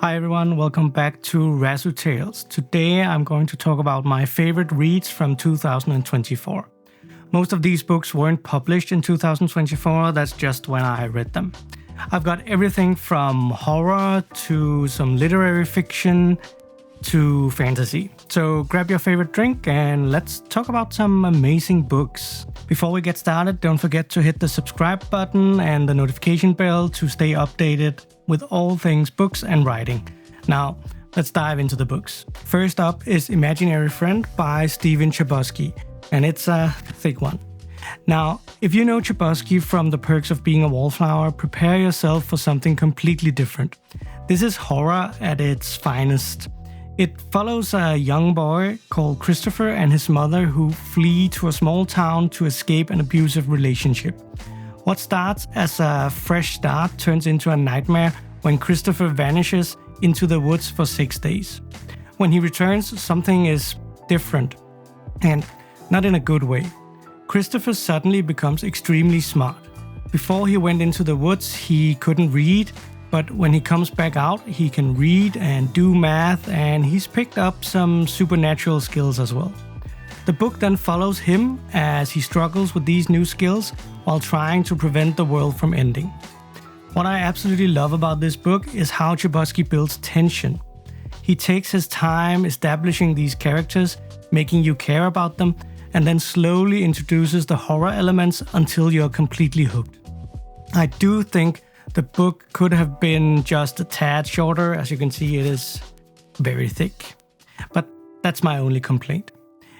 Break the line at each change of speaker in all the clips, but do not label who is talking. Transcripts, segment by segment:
Hi everyone, welcome back to RazuTales. Today I'm going to talk about my favorite reads from 2024. Most of these books weren't published in 2024, that's just when I read them. I've got everything from horror to some literary fiction to fantasy. So grab your favorite drink and let's talk about some amazing books. Before we get started, don't forget to hit the subscribe button and the notification bell to stay updated with all things books and writing. Now, let's dive into the books. First up is Imaginary Friend by Stephen Chbosky, and it's a thick one. Now, if you know Chbosky from The Perks of Being a Wallflower, prepare yourself for something completely different. This is horror at its finest. It follows a young boy called Christopher and his mother who flee to a small town to escape an abusive relationship. What starts as a fresh start turns into a nightmare when Christopher vanishes into the woods for 6 days. When he returns, something is different, and not in a good way. Christopher suddenly becomes extremely smart. Before he went into the woods, he couldn't read, but when he comes back out, he can read and do math, and he's picked up some supernatural skills as well. The book then follows him as he struggles with these new skills while trying to prevent the world from ending. What I absolutely love about this book is how Chbosky builds tension. He takes his time establishing these characters, making you care about them, and then slowly introduces the horror elements until you're completely hooked. I do think the book could have been just a tad shorter. As you can see, it is very thick. But that's my only complaint.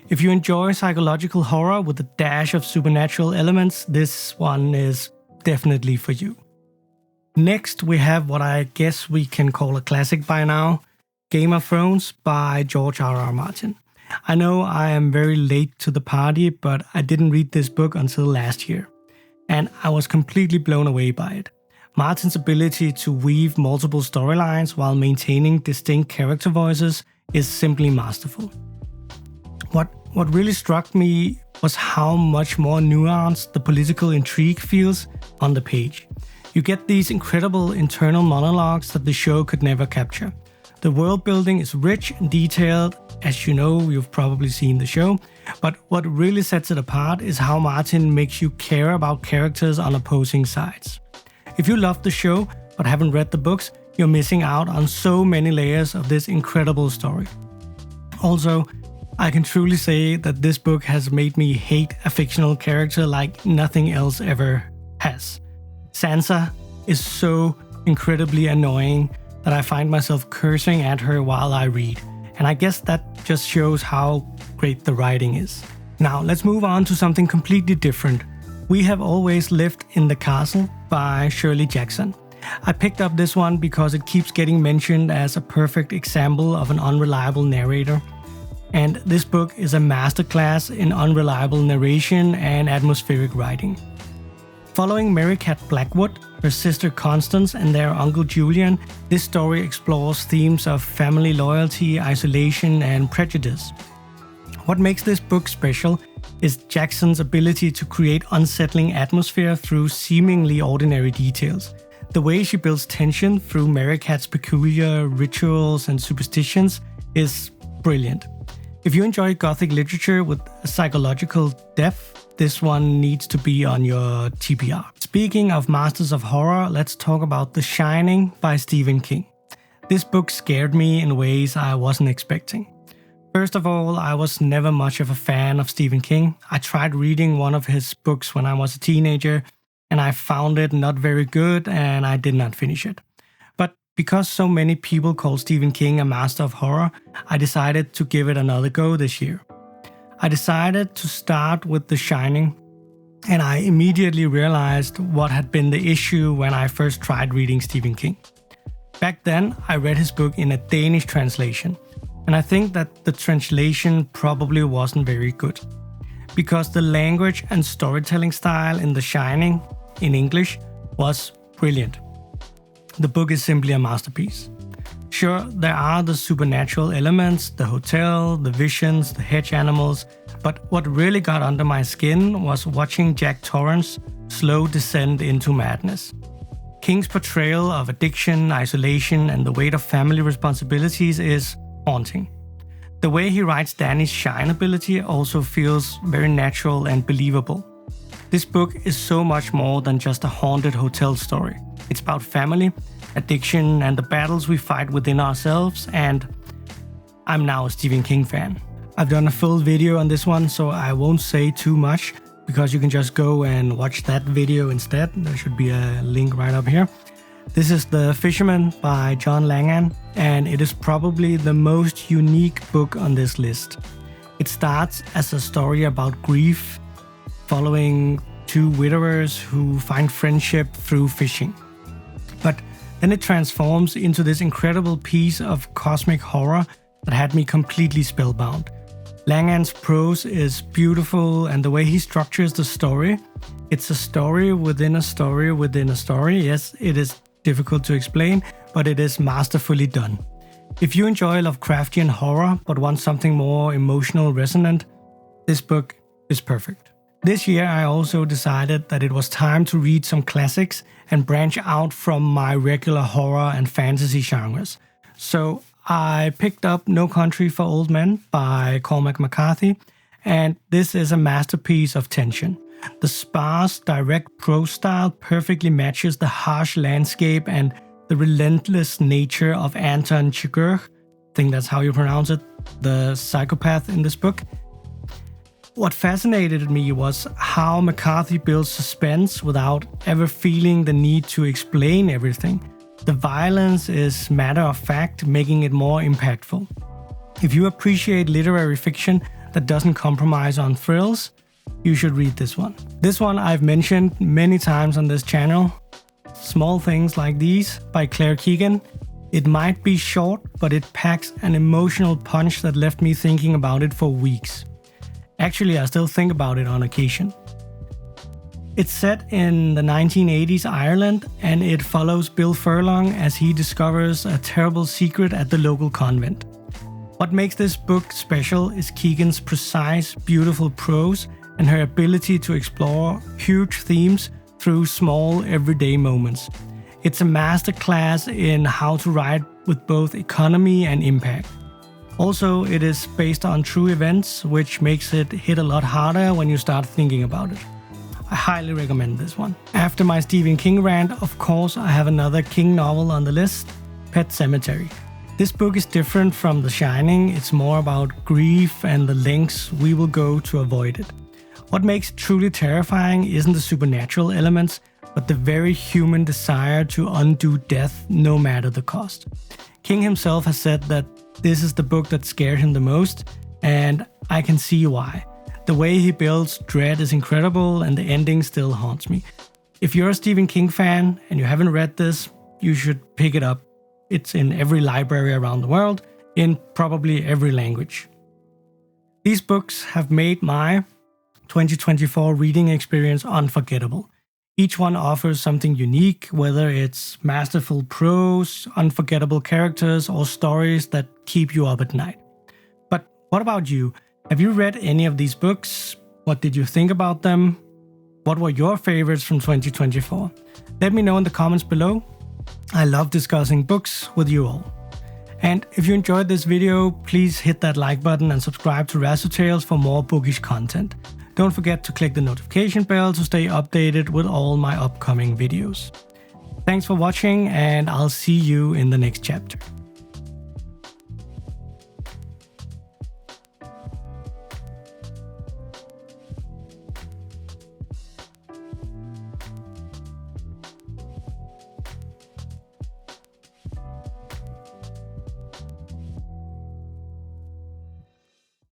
If you enjoy psychological horror with a dash of supernatural elements, this one is definitely for you. Next, we have what I guess we can call a classic by now, Game of Thrones by George R.R. Martin. I know I am very late to the party, but I didn't read this book until last year, and I was completely blown away by it. Martin's ability to weave multiple storylines while maintaining distinct character voices is simply masterful. What really struck me was how much more nuanced the political intrigue feels on the page. You get these incredible internal monologues that the show could never capture. The world building is rich and detailed, as you know, you've probably seen the show, but what really sets it apart is how Martin makes you care about characters on opposing sides. If you love the show but haven't read the books, you're missing out on so many layers of this incredible story. Also, I can truly say that this book has made me hate a fictional character like nothing else ever has. Sansa is so incredibly annoying that I find myself cursing at her while I read, and I guess that just shows how great the writing is. Now let's move on to something completely different. We Have Always Lived in the Castle by Shirley Jackson. I picked up this one because it keeps getting mentioned as a perfect example of an unreliable narrator. And this book is a masterclass in unreliable narration and atmospheric writing. Following Mary Cat Blackwood, her sister Constance, and their uncle Julian, this story explores themes of family loyalty, isolation, and prejudice. What makes this book special is Jackson's ability to create unsettling atmosphere through seemingly ordinary details. The way she builds tension through Mary Cat's peculiar rituals and superstitions is brilliant. If you enjoy Gothic literature with a psychological depth, this one needs to be on your TBR. Speaking of masters of horror, let's talk about The Shining by Stephen King. This book scared me in ways I wasn't expecting. First of all, I was never much of a fan of Stephen King. I tried reading one of his books when I was a teenager, and I found it not very good, and I did not finish it. But because so many people call Stephen King a master of horror, I decided to give it another go this year. I decided to start with The Shining, and I immediately realized what had been the issue when I first tried reading Stephen King. Back then, I read his book in a Danish translation, and I think that the translation probably wasn't very good, because the language and storytelling style in The Shining, in English, was brilliant. The book is simply a masterpiece. Sure, there are the supernatural elements, the hotel, the visions, the hedge animals, but what really got under my skin was watching Jack Torrance's slow descent into madness. King's portrayal of addiction, isolation, and the weight of family responsibilities is haunting. The way he writes Danny's shine ability also feels very natural and believable. This book is so much more than just a haunted hotel story. It's about family, addiction, and the battles we fight within ourselves, and I'm now a Stephen King fan. I've done a full video on this one, so I won't say too much, because you can just go and watch that video instead. There should be a link right up here. This is The Fisherman by John Langan, and it is probably the most unique book on this list. It starts as a story about grief, following two widowers who find friendship through fishing. But then it transforms into this incredible piece of cosmic horror that had me completely spellbound. Langan's prose is beautiful, and the way he structures the story, it's a story within a story within a story. Yes, it is difficult to explain, but it is masterfully done. If you enjoy Lovecraftian horror but want something more emotional resonant, this book is perfect. This year I also decided that it was time to read some classics and branch out from my regular horror and fantasy genres. So I picked up No Country for Old Men by Cormac McCarthy, and this is a masterpiece of tension. The sparse, direct prose style perfectly matches the harsh landscape and the relentless nature of Anton Chigurh, I think that's how you pronounce it, the psychopath in this book. What fascinated me was how McCarthy builds suspense without ever feeling the need to explain everything. The violence is matter of fact, making it more impactful. If you appreciate literary fiction that doesn't compromise on thrills, you should read this one. This one I've mentioned many times on this channel. Small Things Like These by Claire Keegan. It might be short, but it packs an emotional punch that left me thinking about it for weeks. Actually, I still think about it on occasion. It's set in the 1980s Ireland, and it follows Bill Furlong as he discovers a terrible secret at the local convent. What makes this book special is Keegan's precise, beautiful prose and her ability to explore huge themes through small, everyday moments. It's a masterclass in how to write with both economy and impact. Also, it is based on true events, which makes it hit a lot harder when you start thinking about it. I highly recommend this one. After my Stephen King rant, of course, I have another King novel on the list, Pet Sematary. This book is different from The Shining. It's more about grief and the lengths we will go to avoid it. What makes it truly terrifying isn't the supernatural elements, but the very human desire to undo death no matter the cost. King himself has said that this is the book that scared him the most, and I can see why. The way he builds dread is incredible, and the ending still haunts me. If you're a Stephen King fan and you haven't read this, you should pick it up. It's in every library around the world, in probably every language. These books have made my 2024 reading experience unforgettable. Each one offers something unique, whether it's masterful prose, unforgettable characters, or stories that keep you up at night. But what about you? Have you read any of these books? What did you think about them? What were your favorites from 2024? Let me know in the comments below. I love discussing books with you all. And if you enjoyed this video, please hit that like button and subscribe to RazuTales for more bookish content. Don't forget to click the notification bell to stay updated with all my upcoming videos. Thanks for watching, and I'll see you in the next chapter.